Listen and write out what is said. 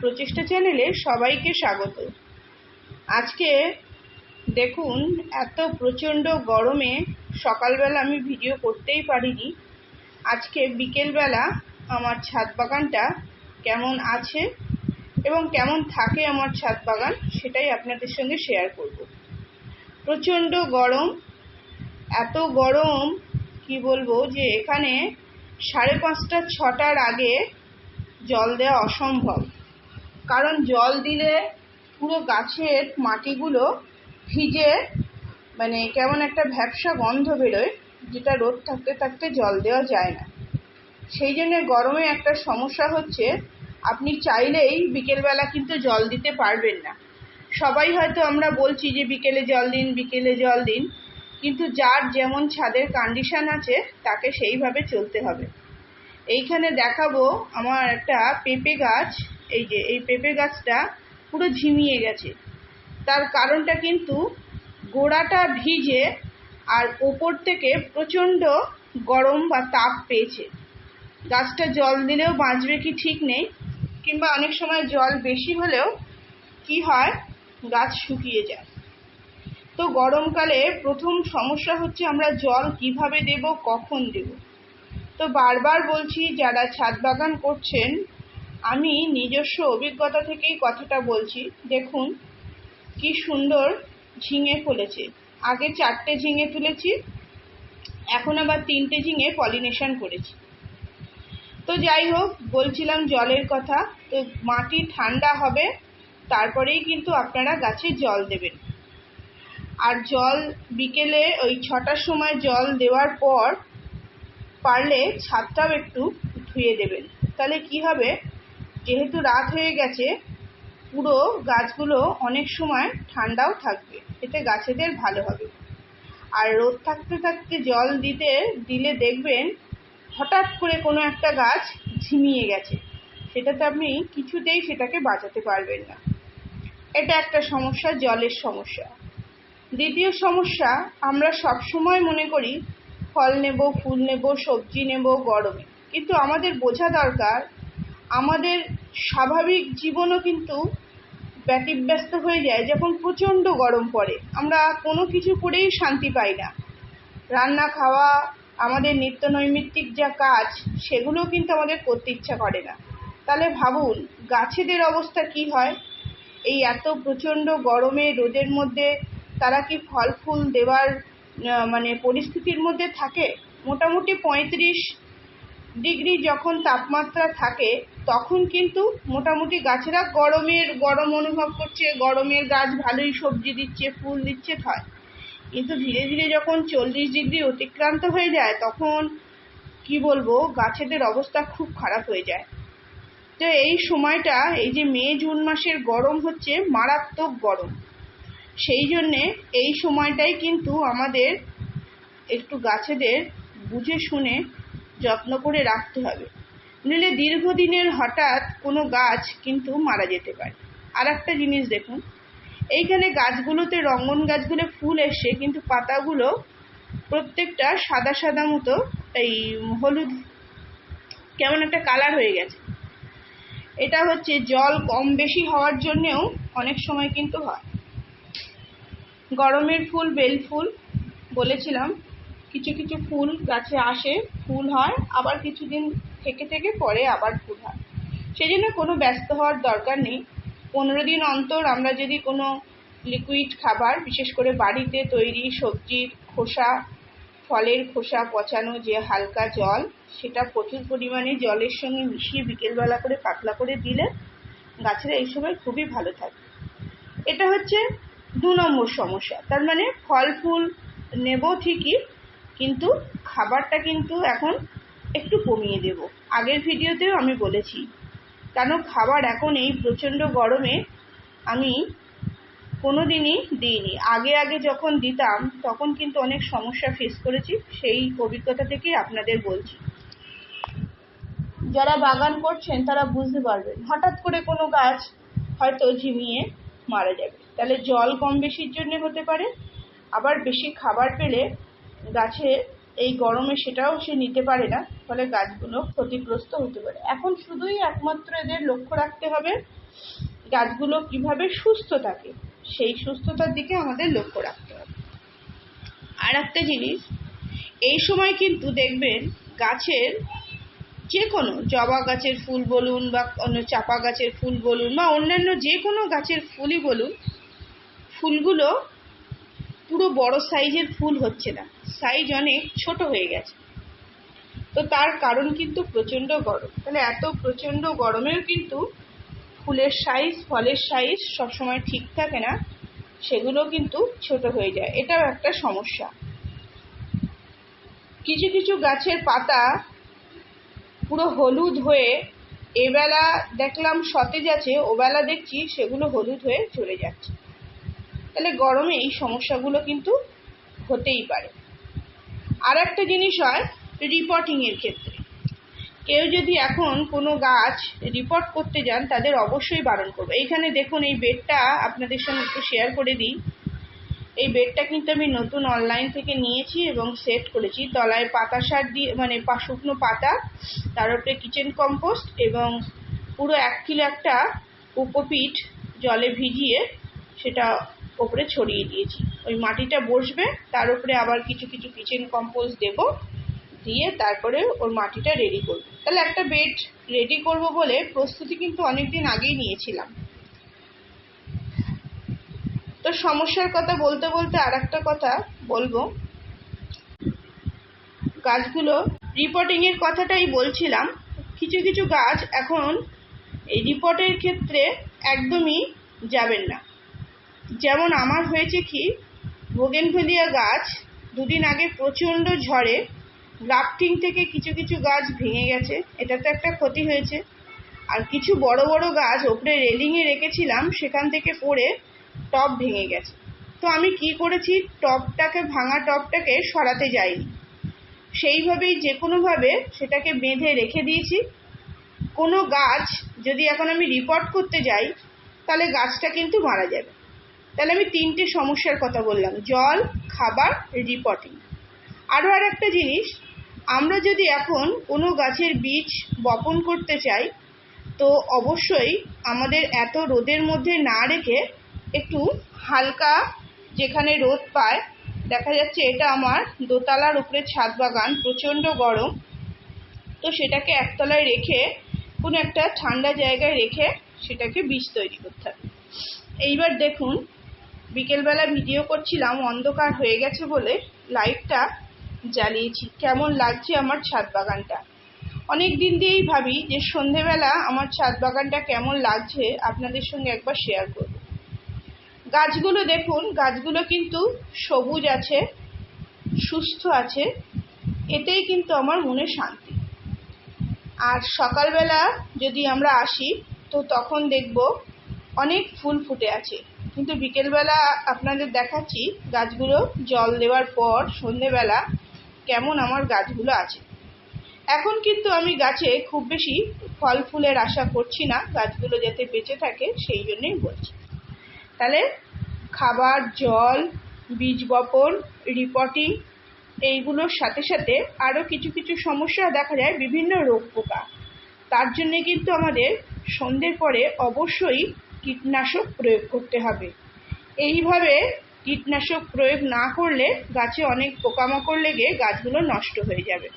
প্রচেষ্টা চ্যানেলে সবাইকে স্বাগত। আজকে দেখুন, এত প্রচণ্ড গরমে সকালবেলা আমি ভিডিও করতেই পারিনি। আজকে বিকেলবেলা আমার ছাদ বাগানটা কেমন আছে এবং কেমন থাকে আমার ছাদ বাগান, সেটাই আপনাদের সঙ্গে শেয়ার করব। প্রচণ্ড গরম, এত গরম কি বলবো, যে এখানে 5:30 6টার আগে জল দেওয়া অসম্ভব। কারণ জল দিলে পুরো গাছের মাটিগুলো ভিজে কেমন একটা ভ্যাপসা গন্ধ বেরোয়, যেটা রোদ থাকতে থাকতে জল দেওয়া যায় না। সেই জন্য গরমে একটা সমস্যা হচ্ছে, আপনি চাইলেই বিকেলবেলা কিন্তু জল দিতে পারবেন না। সবাই হয়তো আমরা বলছি যে বিকেলে জল দিন, বিকেলে জল দিন, কিন্তু যার যেমন ছাদের কন্ডিশন আছে তাকে সেইভাবে চলতে হবে। এইখানে দেখাবো আমার একটা পেঁপে গাছ। এই পেঁপে গাছটা পুরো ঝিমিয়ে গেছে। তার কারণটা কিন্তু গোড়াটা ভিজে আর ওপর থেকে প্রচণ্ড গরম বা তাপ পেয়েছে। গাছটা জল দিলেও বাঁচবে কি ঠিক নেই, কিংবা অনেক সময় জল বেশি হলেও কি হয়, গাছ শুকিয়ে যায়। তো গরমকালে প্রথম সমস্যা হচ্ছে আমরা জল কিভাবে দেব, কখন দেব। তো বারবার বলছি, যারা ছাদ বাগান করছেন, আমি নিজস্ব অভিজ্ঞতা থেকেই কথাটা বলছি। দেখুন কি সুন্দর ঝিঙে ফলেছে। আগে 4টে ঝিঙে তুলেছি, এখন আবার 3টে ঝিঙে পলিনেশন করেছি। তো যাই হোক, বলছিলাম জলের কথা। তো মাটি ঠান্ডা হবে, তারপরেই কিন্তু আপনারা গাছে জল দেবেন। আর জল বিকেলে ওই 6টার সময় জল দেওয়ার পর পারলে ছাদটাও একটু ধুয়ে দেবেন। তাহলে কি হবে, যেহেতু রাত হয়ে গেছে, পুরো গাছগুলো অনেক সময় ঠান্ডাও থাকবে, এতে গাছেদের ভালো হবে। আর রোদ থাকতে থাকতে জল দিলে দেখবেন হঠাৎ করে কোনো একটা গাছ ঝিমিয়ে গেছে, সেটাতে আপনি কিছুতেই সেটাকে বাঁচাতে পারবেন না। এটা একটা সমস্যা, জলের সমস্যা। দ্বিতীয় সমস্যা, আমরা সব সময় মনে করি ফল নেব, ফুল নেব, সবজি নেব গরমে, কিন্তু আমাদের বোঝা দরকার আমাদের স্বাভাবিক জীবনও কিন্তু ব্যতিব্যস্ত হয়ে যায় যখন প্রচণ্ড গরম পড়ে। আমরা কোনো কিছু করেই শান্তি পাই না। রান্না, খাওয়া, আমাদের নিত্য নৈমিত্তিক যা কাজ, সেগুলো কিন্তু আমাদের করতে ইচ্ছা করে না। তাহলে ভাবুন গাছেদের অবস্থা কি হয়। এই এত প্রচণ্ড গরমে, রোদের মধ্যে তারা কি ফল ফুল দেওয়ার পরিস্থিতির মধ্যে থাকে? মোটামুটি 35 ডিগ্রি যখন তাপমাত্রা থাকে, তখন কিন্তু মোটামুটি গাছেরা গরম অনুভব করছে, গরমের গাছ ভালোই সবজি দিচ্ছে, ফুল দিচ্ছে, হয়। কিন্তু ধীরে ধীরে যখন 40 ডিগ্রি অতিক্রান্ত হয়ে যায়, তখন কি বলবো, গাছেদের অবস্থা খুব খারাপ হয়ে যায়। তো এই সময়টা, এই যে মে জুন মাসের গরম হচ্ছে মারাত্মক গরম। সেই জন্যে এই সময়টাই কিন্তু আমাদের একটু গাছেদের বুঝে শুনে যত্ন করে রাখতে হবে, নইলে দীর্ঘদিনের হঠাৎ কোনো গাছ কিন্তু মারা যেতে পারে। আর একটা জিনিস দেখুন, এইখানে গাছগুলোতে, রঙ্গন গাছগুলো ফুল এসে, কিন্তু পাতাগুলো প্রত্যেকটা সাদা সাদা মতো, এই হলুদ কেমন একটা কালার হয়ে গেছে। এটা হচ্ছে জল কম বেশি হওয়ার জন্যেও অনেক সময় কিন্তু হয়। গরমের ফুল বেল ফুল বলেছিলাম, কিছু কিছু ফুল গাছে আসে, ফুল হয়, আবার কিছুদিন থেকে থেকে পরে আবার ফুল হয়। সেই জন্য কোনো ব্যস্ত হওয়ার দরকার নেই। 15 দিন অন্তর আমরা যদি কোনো লিকুইড খাবার, বিশেষ করে বাড়িতে তৈরি সবজির খোসা, ফলের খোসা পচানো যে হালকা জল, সেটা প্রচুর পরিমাণে জলের সঙ্গে মিশিয়ে বিকেলবেলা করে পাতলা করে দিলে গাছেরা এই সময় খুবই ভালো থাকে। এটা হচ্ছে 2 নম্বর সমস্যা। তার মানে ফল ফুল নেব ঠিকই, কিন্তু খাবারটা কিন্তু এখন একটু কমিয়ে দেব। আগের ভিডিওতেও আমি বলেছি, কেন খাবার এখন এই প্রচণ্ড গরমে আমি কোনো দিনই দিইনি। আগে যখন দিতাম তখন কিন্তু অনেক সমস্যা ফেস করেছি, সেই অভিজ্ঞতা থেকেই আপনাদের বলছি। যারা বাগান করছেন তারা বুঝতে পারবেন, হঠাৎ করে কোনো গাছ হয়তো ঝিমিয়ে মারা যাবে। তাহলে জল কম বেশির জন্য হতে পারে, আবার বেশি খাবার পেলে গাছে এই গরমে সেটাও সে নিতে পারে না, ফলে গাছগুলো ক্ষতিগ্রস্ত হতে পারে। এখন শুধুই একমাত্র এদের লক্ষ্য রাখতে হবে গাছগুলো কিভাবে সুস্থ থাকে, সেই সুস্থতার দিকে আমাদের লক্ষ্য রাখতে হবে। আর একটা জিনিস, এই সময় কিন্তু দেখবেন গাছের যে কোনো জবা গাছের ফুল বলুন বা অন্য চাপা গাছের ফুল বলুন বা অন্যান্য যে কোনো গাছের ফুলই বলুন, ফুলগুলো পুরো বড় সাইজের ফুল হচ্ছে না, সাইজ অনেক ছোট হয়ে গেছে। তো তার কারণ কিন্তু প্রচণ্ড গরম। তাহলে এত প্রচণ্ড গরমেও কিন্তু ফুলের সাইজ, ফলের সাইজ সবসময় ঠিক থাকে না, সেগুলো কিন্তু ছোট হয়ে যায়। এটাও একটা সমস্যা। কিছু কিছু গাছের পাতা পুরো হলুদ হয়ে এবেলা দেখলাম সতেজ আছে, ওবেলা দেখছি সেগুলো হলুদ হয়ে চলে যাচ্ছে। তাহলে গরমে এই সমস্যাগুলো কিন্তু হতেই পারে। আর একটা জিনিস হয় রিপোর্টিংয়ের ক্ষেত্রে, কেউ যদি এখন কোনো গাছ রিপোর্ট করতে যান তাদের অবশ্যই বারণ করবে। এইখানে দেখুন, এই বেডটা আপনাদের সঙ্গে একটু শেয়ার করে দিই। এই বেডটা কিন্তু আমি নতুন অনলাইন থেকে নিয়েছি এবং সেট করেছি। তলায় পাতা সার দিয়ে, মানে শুকনো পাতা, তার উপরে কিচেন কম্পোস্ট এবং পুরো 1 কিলো একটা কোকোপিট জলে ভিজিয়ে সেটা ওপরে ছড়িয়ে দিয়েছি। ওই মাটিটা বসবে, তার উপরে আবার কিছু কিছু কিচেন কম্পোস্ট দেব, দিয়ে তারপরে ওর মাটিটা রেডি করব। তাহলে একটা বেড রেডি করব বলে প্রস্তুতি কিন্তু অনেকদিন আগেই নিয়েছিলাম। তো সমস্যার কথা বলতে বলতে আর একটা কথা বলবো, গাছগুলো রিপোর্টিংয়ের কথাটাই বলছিলাম। কিছু কিছু গাছ এখন এই রিপোর্টের ক্ষেত্রে একদমই যাবেন না। যেমন আমার হয়েছে কি, বোগেনভেলিয়া গাছ 2 দিন আগে প্রচণ্ড ঝড়ে গ্রাফটিং থেকে কিছু কিছু গাছ ভেঙে গেছে, এটা তো একটা ক্ষতি হয়েছে। আর কিছু বড় বড় গাছ ওপরে রেলিংয়ে রেখেছিলাম, সেখান থেকে পড়ে টব ভেঙে গেছে। তো আমি কি করেছি, ভাঙা টবটাকে সরাতে যাইনি, সেইভাবেই যে কোনোভাবে সেটাকে বেঁধে রেখে দিয়েছি। কোনো গাছ যদি এখন আমি রিপোর্ট করতে যাই তাহলে গাছটা কিন্তু মারা যাবে। তাহলে আমি 3টে সমস্যার কথা বললাম: জল, খাবার, রিপোর্টিং। আর একটা জিনিস, আমরা যদি এখন কোনো গাছের বীজ বপন করতে চাই তো অবশ্যই আমাদের এত রোদের মধ্যে না রেখে একটু হালকা যেখানে রোদ পায়, দেখা যাচ্ছে এটা আমার দোতলার উপরে ছাদ বাগান, প্রচণ্ড গরম, তো সেটাকে একতলায় রেখে কোনো একটা ঠান্ডা জায়গায় রেখে সেটাকে বীজ তৈরি করতে হবে। এইবার দেখুন, বিকেলবেলা ভিডিও করছিলাম, অন্ধকার হয়ে গেছে বলে লাইটটা জ্বালিয়েছি। কেমন লাগছে আমার ছাদ বাগানটা। অনেক দিন দিয়েই ভাবি যে সন্ধেবেলা আমার ছাদ বাগানটা কেমন লাগছে আপনাদের সঙ্গে একবার শেয়ার করব। গাছগুলো দেখুন, গাছগুলো কিন্তু সবুজ আছে, সুস্থ আছে, এতেই কিন্তু আমার মনে শান্তি। আর সকালবেলা যদি আমরা আসি তো তখন দেখব অনেক ফুল ফুটে আছে, কিন্তু বিকেলবেলা আপনাদের দেখাচ্ছি গাছগুলো জল দেওয়ার পর সন্ধেবেলা কেমন আমার গাছগুলো আছে। এখন কিন্তু আমি গাছে খুব বেশি ফল ফুলের আশা করছি না, গাছগুলো যাতে বেঁচে থাকে সেই জন্যই বলছি। তাহলে খাবার, জল, বীজ বপন, রিপোর্টিং, এইগুলোর সাথে সাথে আরও কিছু কিছু সমস্যা দেখা যায়, বিভিন্ন রোগ পোকা। তার জন্যে কিন্তু আমাদের সন্ধ্যের পরে অবশ্যই কীটনাশক প্রয়োগ করতে হবে। এইভাবে কীটনাশক প্রয়োগ না করলে গাছে অনেক পোকামাকড় লেগে গাছগুলো নষ্ট হয়ে যাবে।